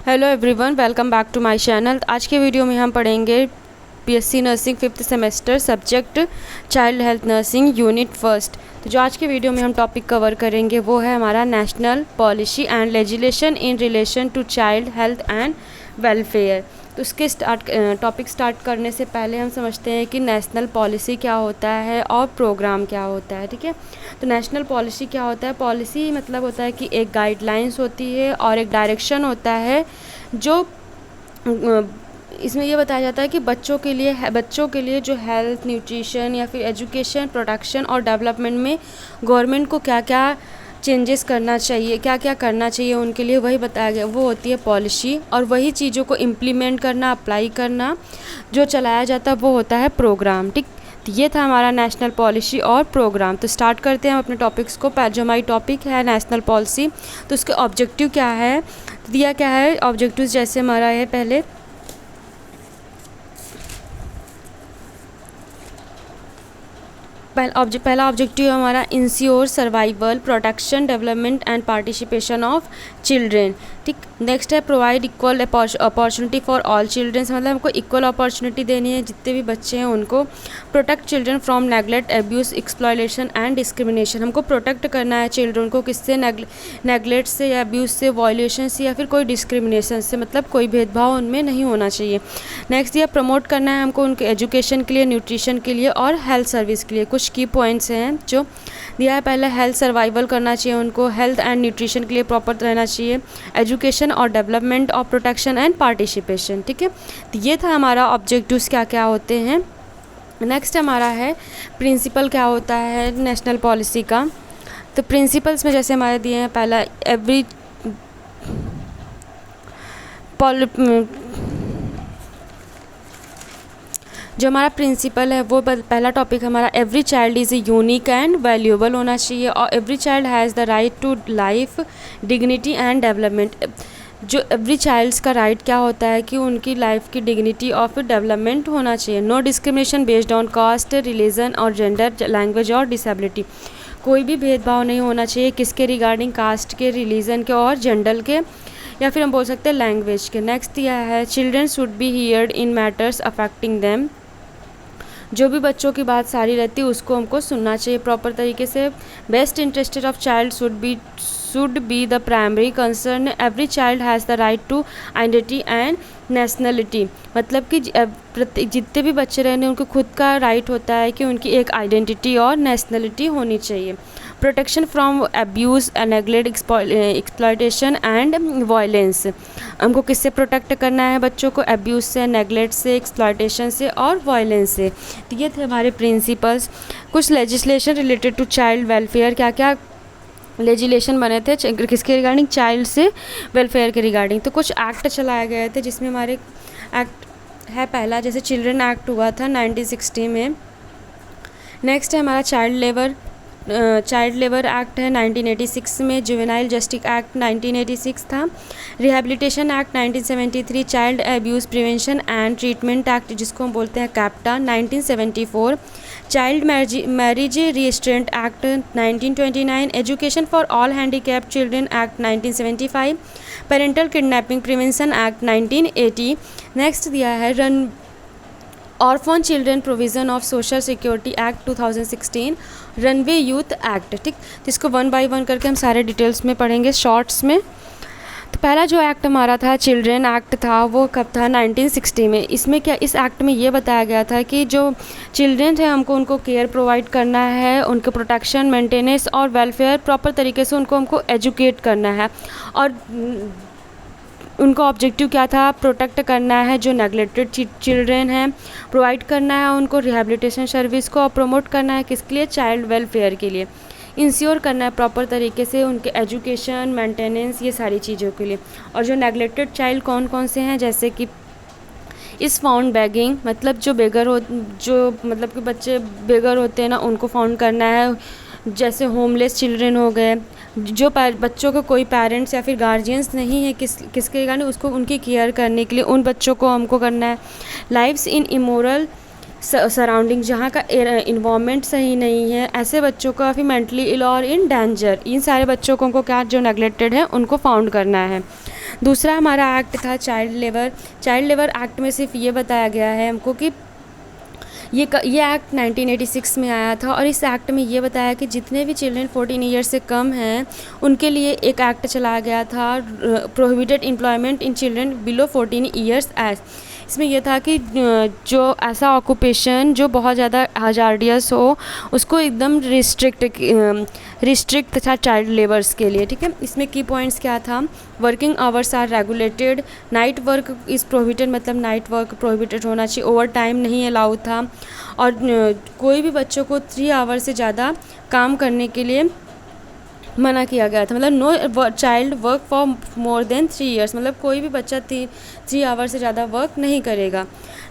Hello everyone, welcome back to my channel. आज के video में हम पढ़ेंगे BSc nursing 5th semester subject child health nursing unit first. तो जो आज के वीडियो में हम टॉपिक कवर करेंगे वो है हमारा national policy and legislation in relation to child health and welfare. तो उसके टॉपिक स्टार्ट करने से पहले हम समझते हैं कि नेशनल पॉलिसी क्या होता है और प्रोग्राम क्या होता है। ठीक है, तो नेशनल पॉलिसी क्या होता है? पॉलिसी मतलब होता है कि एक गाइडलाइंस होती है और एक डायरेक्शन होता है जो इसमें ये बताया जाता है कि बच्चों के लिए जो हेल्थ, न्यूट्रिशन या फिर एजुकेशन, प्रोटेक्शन और डेवलपमेंट में गवर्नमेंट को क्या क्या चेंजेस करना चाहिए, क्या क्या करना चाहिए उनके लिए, वही बताया गया। वो होती है पॉलिसी, और वही चीज़ों को इम्प्लीमेंट करना, अप्लाई करना जो चलाया जाता है वो होता है प्रोग्राम। ठीक, तो ये था हमारा नेशनल पॉलिसी और प्रोग्राम। तो स्टार्ट करते हैं हम अपने टॉपिक्स को। जो हमारी टॉपिक है नेशनल पॉलिसी, तो उसके ऑब्जेक्टिव क्या है, दिया क्या है ऑब्जेक्टिव, जैसे हमारा है पहला ऑब्जेक्टिव हमारा ensure survival, protection, development and participation of children. ठीक, नेक्स्ट है provide equal opportunity for all children, मतलब हमको इक्वल अपॉर्चुनिटी देनी है जितने भी बच्चे हैं उनको। Protect children from neglect, abuse, exploitation and discrimination, हमको प्रोटेक्ट करना है चिल्ड्रन को किससे? नेगलेक्ट से या अब्यूज़ से, वॉयलेशन से या फिर कोई डिस्क्रिमिनेशन से, मतलब कोई भेदभाव उनमें नहीं होना चाहिए। नेक्स्ट ये प्रमोट करना है हमको उनके एजुकेशन के लिए, न्यूट्रिशन के लिए और हेल्थ सर्विस के लिए। कुछ की पॉइंट्स हैं जो दिया है। पहले हेल्थ सर्वाइवल करना चाहिए उनको, हेल्थ एंड न्यूट्रिशन के लिए प्रॉपर रहना चाहिए, एजुकेशन और डेवलपमेंट और प्रोटेक्शन एंड पार्टिसिपेशन। ठीक है, तो ये था हमारा ऑब्जेक्टिव्स क्या क्या होते हैं। नेक्स्ट हमारा है प्रिंसिपल क्या होता है नेशनल पॉलिसी का। तो प्रिंसिपल्स में जैसे हमारे दिए हैं, पहला जो हमारा प्रिंसिपल है वो पहला टॉपिक हमारा every child is unique and valuable होना चाहिए, और every child has the right to life, dignity and development. जो एवरी चाइल्ड्स का राइट क्या होता है कि उनकी लाइफ की डिग्निटी और फिर डेवलपमेंट होना चाहिए। No discrimination based on caste, religion और जेंडर, लैंग्वेज और डिसेबिलिटी, कोई भी भेदभाव नहीं होना चाहिए किसके रिगार्डिंग? कास्ट के, रिलीजन के और जेंडर के, या फिर हम बोल सकते हैं लैंग्वेज के। नेक्स्ट यह है children should be heard in matters affecting them, जो भी बच्चों की बात सारी रहती है उसको हमको सुनना चाहिए प्रॉपर तरीके से। Best interested of child should be the primary concern, every child has the right to identity and nationality, मतलब कि जितने भी बच्चे रहने उनको खुद का राइट होता है कि उनकी एक आइडेंटिटी और नेशनलिटी होनी चाहिए। Protection from abuse, neglect, exploitation and violence, हमको किससे प्रोटेक्ट करना है बच्चों को? एब्यूज़ से, नेगलेक्ट से, एक्सप्लॉयटेशन से और वायलेंस से। तो ये थे हमारे प्रिंसिपल्स। कुछ legislation related to child welfare, क्या क्या लेजिस्लेशन बने थे किसके रिगार्डिंग? चाइल्ड से वेलफेयर के रिगार्डिंग। तो कुछ एक्ट चलाए गए थे जिसमें हमारे एक्ट है पहला, जैसे चिल्ड्रन एक्ट हुआ था 1960 में। नेक्स्ट है हमारा चाइल्ड लेबर एक्ट है 1986 में। जुवेनाइल जस्टिस एक्ट 1986 था। Rehabilitation act 1973। Child abuse prevention and treatment act जिसको हम बोलते हैं capita 1974। Child marriage restraint act 1929। Education for all handicapped children act 1975। Parental kidnapping prevention act 1980। Next दिया है orphan children provision of social security act 2016। Runway youth act. ठीक, तो इसको one by one करके हम सारे डिटेल्स में पढ़ेंगे शॉर्ट्स में। तो पहला जो एक्ट हमारा था चिल्ड्रन एक्ट था, वो कब था? 1960 में। इसमें क्या, इस एक्ट में ये बताया गया था कि जो चिल्ड्रन है हमको केयर प्रोवाइड करना है, उनके प्रोटेक्शन, मेंटेनेंस और वेलफेयर प्रॉपर तरीके से हमको एजुकेट करना है, और उनका ऑब्जेक्टिव क्या था? प्रोटेक्ट करना है जो नेगलेक्टेड चिल्ड्रन हैं, प्रोवाइड करना है उनको रिहेबिलिटेशन सर्विस को, और प्रमोट करना है किसके लिए? चाइल्ड वेलफेयर के लिए। इंश्योर करना है प्रॉपर तरीके से उनके एजुकेशन, मेंटेनेंस, ये सारी चीज़ों के लिए। और जो नेगलेक्टेड चाइल्ड कौन कौन से हैं, जैसे कि इस फाउंड बेगिंग, मतलब जो मतलब कि बच्चे बेगर होते हैं ना, उनको फाउंड करना है। जैसे होमलेस चिल्ड्रन हो गए, जो बच्चों को कोई पेरेंट्स या फिर गार्जियंस नहीं है किसके कारण उसको उनकी केयर करने के लिए उन बच्चों को हमको करना है। लाइव्स इन इमोरल सराउंडिंग, जहाँ का इन्वायरमेंट सही नहीं है, ऐसे बच्चों को, फिर मेंटली इल और इन डेंजर, इन सारे बच्चों को क्या जो नेगलेक्टेड है उनको फाउंड करना है। दूसरा हमारा एक्ट था चाइल्ड लेबर एक्ट में सिर्फ ये बताया गया है हमको कि ये एक्ट 1986 में आया था, और इस एक्ट में ये बताया कि जितने भी चिल्ड्रन 14 ईयर्स से कम हैं उनके लिए एक एक्ट चलाया गया था, prohibited employment in children below 14 years age. इसमें यह था कि जो ऐसा ऑक्यूपेशन जो बहुत ज़्यादा हजार्डियस हो उसको एकदम रिस्ट्रिक्ट था चाइल्ड लेबर्स के लिए, ठीक है। इसमें की पॉइंट्स क्या था, working hours are regulated, night work is prohibited, मतलब नाइट वर्क प्रोहिबिटेड होना चाहिए, ओवर टाइम नहीं अलाउ था, और कोई भी बच्चों को 3 आवर से ज़्यादा काम करने के लिए मना किया गया था, मतलब no child work for more than 3 years, मतलब कोई भी बच्चा 3 आवर से ज़्यादा वर्क नहीं करेगा।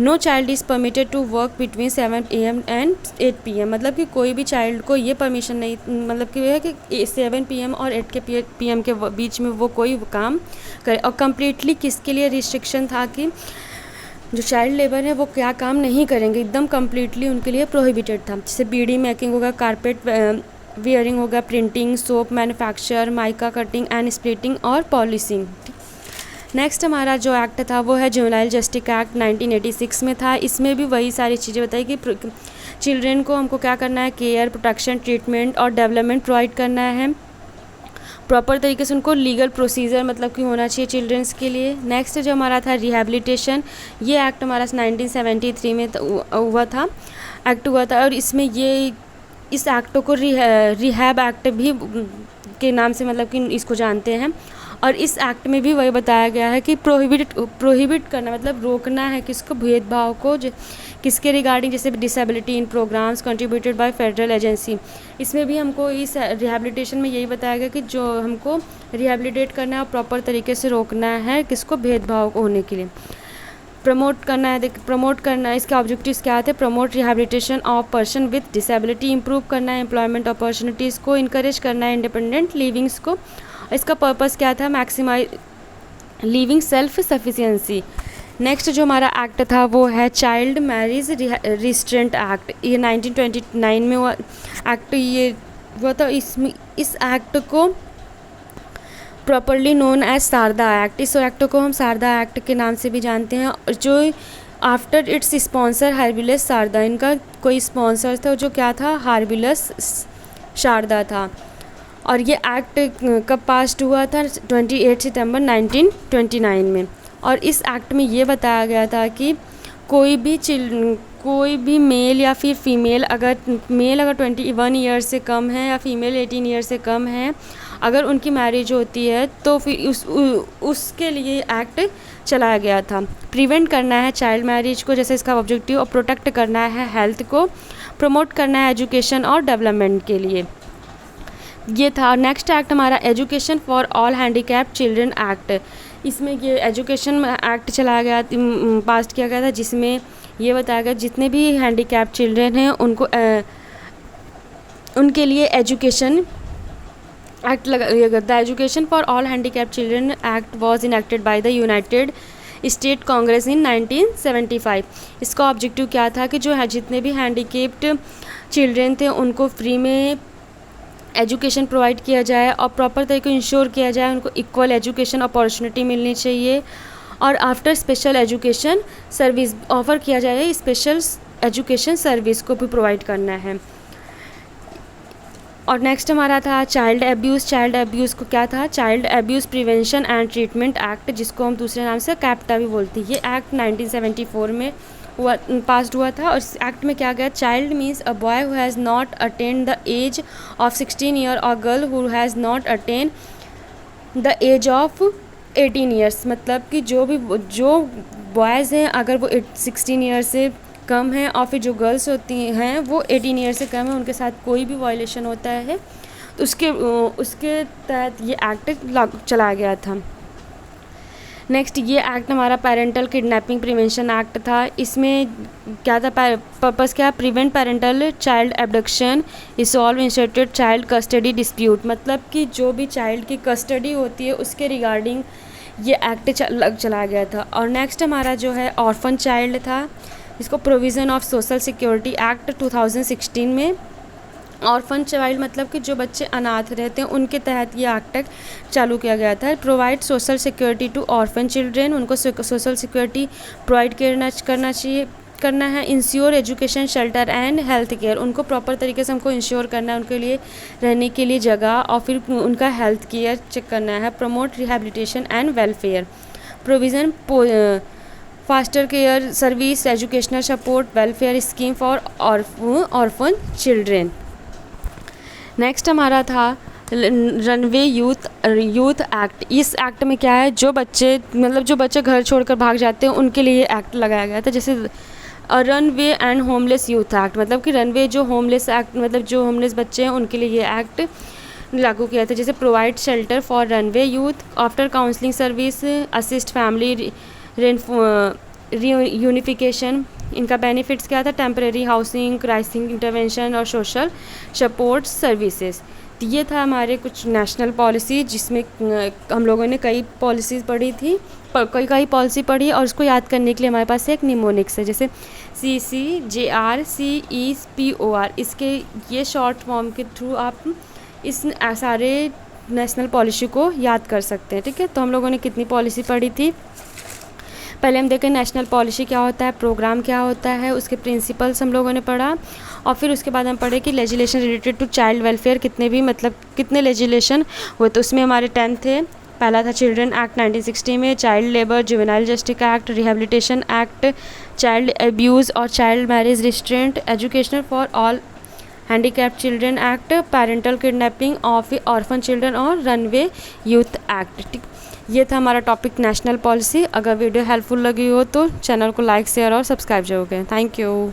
No child is permitted to work between 7 AM and 8 PM, मतलब कि कोई भी चाइल्ड को ये परमिशन नहीं, मतलब कि है कि 7 PM और 8 PM के बीच में वो कोई काम करे। और कम्प्लीटली किसके लिए रिस्ट्रिक्शन था कि जो चाइल्ड लेबर है वो क्या काम नहीं करेंगे, एकदम कम्प्लीटली उनके लिए प्रोहिबिटेड था। जैसे बीड़ी मेकिंग होगा, कारपेट वेयरिंग होगा, printing, soap manufacture, mica cutting and splitting और पॉलिशिंग। नेक्स्ट हमारा जो एक्ट था वो है जुवेनाइल जस्टिस एक्ट 1986 में था। इसमें भी वही सारी चीज़ें बताई कि चिल्ड्रन को हमको क्या करना है, केयर, प्रोटेक्शन, ट्रीटमेंट और डेवलपमेंट प्रोवाइड करना है, प्रॉपर तरीके से उनको लीगल प्रोसीजर मतलब कि होना चाहिए चिल्ड्रंस के लिए। नेक्स्ट जो हमारा था रिहैबिलिटेशन, ये एक्ट हमारा 1973 में हुआ था, और इसमें ये इस एक्ट को रिहैब एक्ट भी के नाम से मतलब कि इसको जानते हैं। और इस एक्ट में भी वही बताया गया है कि प्रोहिबिट करना मतलब रोकना है किसको, भेदभाव को, किसके रिगार्डिंग, जैसे disability in programs contributed by federal agency. इसमें भी हमको इस रिहैबिलिटेशन में यही बताया गया कि जो हमको रिहैबिलिटेट करना है और प्रॉपर तरीके से रोकना है किसको, भेदभाव को होने के लिए। प्रमोट करना है, इसके ऑब्जेक्टिव्स क्या थे, promote rehabilitation of person with disability, improve करना है एम्प्लॉयमेंट अपॉर्चुनिटीज़ को, इनकरेज करना है इंडिपेंडेंट लिविंग्स को। इसका पर्पस क्या था, maximize living self sufficiency. Next जो हमारा एक्ट था वो है चाइल्ड मैरिज रिस्ट्रेंट एक्ट, ये 1929 में हुआ एक्ट, ये हुआ था। इसमें इस एक्ट को properly known as Sharda act, इस एक्ट को हम शारदा एक्ट के नाम से भी जानते हैं, जो आफ्टर इट्स स्पॉन्सर हार्बिलस शारदा, इनका कोई स्पॉन्सर था जो क्या था, हार्बिलस शारदा था। और ये एक्ट कब पास्ड हुआ था, 28 सितंबर 1929 में। और इस एक्ट में ये बताया गया था कि कोई भी मेल या फिर फीमेल, अगर मेल अगर 21 ईयर से कम है या फीमेल 18 ईयर से कम है, अगर उनकी मैरिज होती है तो फिर उसके लिए एक्ट चलाया गया था। प्रिवेंट करना है चाइल्ड मैरिज को, जैसे इसका ऑब्जेक्टिव, और प्रोटेक्ट करना है हेल्थ को, प्रमोट करना है एजुकेशन और डेवलपमेंट के लिए, ये था। नेक्स्ट एक्ट हमारा education for all handicapped children act, इसमें ये एजुकेशन एक्ट चलाया गया, पास किया गया था, जिसमें ये बताया गया जितने भी हैंडीकैप्ड चिल्ड्रन हैं उनको उनके लिए एजुकेशन एक्ट लगाया गया था। Education for all handicapped children act was enacted by the United State Congress in 1975। इसका ऑब्जेक्टिव क्या था कि जो है जितने भी हैंडीकैप्ड चिल्ड्रन थे उनको फ्री में एजुकेशन प्रोवाइड किया जाए और प्रॉपर तरीके से इंश्योर किया जाए, उनको इक्वल एजुकेशन अपॉर्चुनिटी मिलनी चाहिए, और after special education service offer किया जाए, स्पेशल एजुकेशन सर्विस को भी प्रोवाइड करना है। और नेक्स्ट हमारा था चाइल्ड एब्यूज़ को क्या था, child abuse prevention and treatment act, जिसको हम दूसरे नाम से कैप्टा भी बोलते हैं। ये एक्ट 1974 में पास्ड हुआ था। और इस एक्ट में क्या गया, child means a boy who has not attend the age of 16 year और girl who has not attend the age of 18 years, मतलब कि जो बॉयज़ हैं अगर वो 16 ईयर से कम हैं, और फिर जो गर्ल्स होती हैं वो 18 ईयर से कम है, उनके साथ कोई भी वायलेशन होता है तो उसके तहत ये एक्ट चलाया गया था। नेक्स्ट ये एक्ट हमारा पेरेंटल किडनैपिंग प्रिवेंशन एक्ट था। इसमें क्या था, पर्पस क्या, prevent parental child abduction, resolve interstate child custody dispute, मतलब कि जो भी चाइल्ड की कस्टडी होती है उसके रिगार्डिंग ये एक्ट चलाया गया था। और नेक्स्ट हमारा जो है ऑर्फन चाइल्ड था, इसको provision of social security act 2016 में ऑर्फन चाइल्ड मतलब कि जो बच्चे अनाथ रहते हैं उनके तहत ये एक्ट चालू किया गया था। Provide social security to orphan children, उनको सोशल सिक्योरिटी प्रोवाइड करना है। Ensure education, shelter and health care, उनको प्रॉपर तरीके से हमको इंश्योर करना है उनके लिए रहने के लिए जगह और फिर उनका हेल्थ केयर चेक करना है। Promote rehabilitation and welfare, provision faster care service, educational support, welfare scheme for orphan children. Next हमारा था रनवे यूथ एक्ट। इस एक्ट में क्या है, जो बच्चे घर छोड़कर भाग जाते हैं उनके लिए एक्ट लगाया गया था। जैसे runway and homeless youth act, मतलब कि रनवे जो होमलेस एक्ट मतलब जो होमलेस बच्चे हैं उनके लिए ये एक्ट लागू किया था। जैसे provide shelter for runway youth, after counselling service, assist family unification. इनका बेनिफिट्स क्या था, टेम्परेरी हाउसिंग, क्राइसिस इंटरवेंशन और सोशल सपोर्ट सर्विसेज। तो ये था हमारे कुछ नेशनल पॉलिसी, जिसमें हम लोगों ने कई पॉलिसीज़ पढ़ी थी, कई पॉलिसी पढ़ी और उसको याद करने के लिए हमारे पास एक निमोनिक्स है, जैसे CCJR, इसके ये शॉर्ट फॉर्म के थ्रू आप इस सारे नेशनल पॉलिसी को याद कर सकते हैं। ठीक है, तो हम लोगों ने कितनी पॉलिसी पढ़ी थी, पहले हम देखें नेशनल पॉलिसी क्या होता है, प्रोग्राम क्या होता है, उसके प्रिंसिपल्स हम लोगों ने पढ़ा और फिर उसके बाद हम पढ़े कि legislation related to child welfare कितने लेजिस्लेशन हुए। तो उसमें हमारे 10 थे। पहला था चिल्ड्रन एक्ट 1960 में, child labour, juvenile justice act, rehabilitation act, child abuse और child marriage restraint, educational for all handicapped children act, parental kidnapping of orphan children और रनवे यूथ एक्ट। ठीक, ये था हमारा टॉपिक नेशनल पॉलिसी। अगर video helpful लगी हो तो चैनल को लाइक, शेयर और सब्सक्राइब जरूर करें। Thank you.